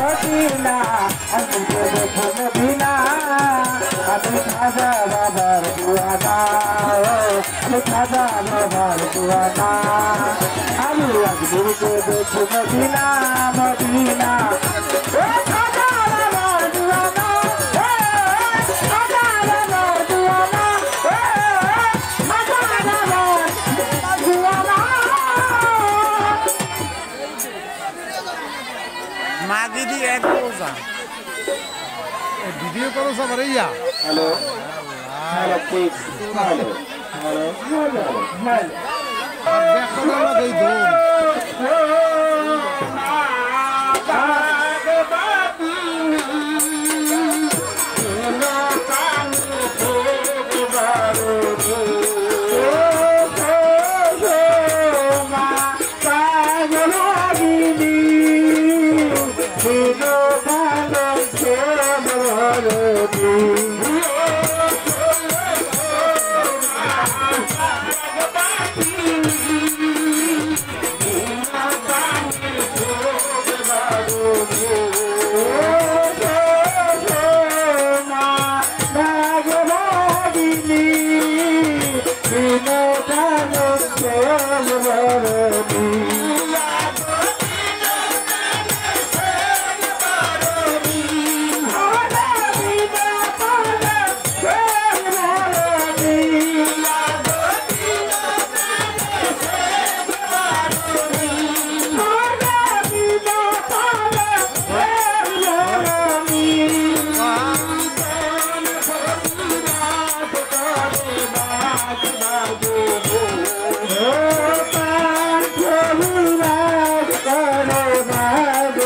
Medina আমি দেখো Medina আমি খাজা বাবার দুয়ানা আমি খাজা বাবার দুয়ানা আমি আজকে দেখো মদিনা মদিনা খাজা বাবার দুয়ানা খাজা বাবার দুয়ানা খাজা বাবার দুয়ানা মাগি দি এক রোজা ভিডিও করো সবার ইয়া hello hello please hello hello hello দেখো না দেই দো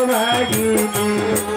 Maggie.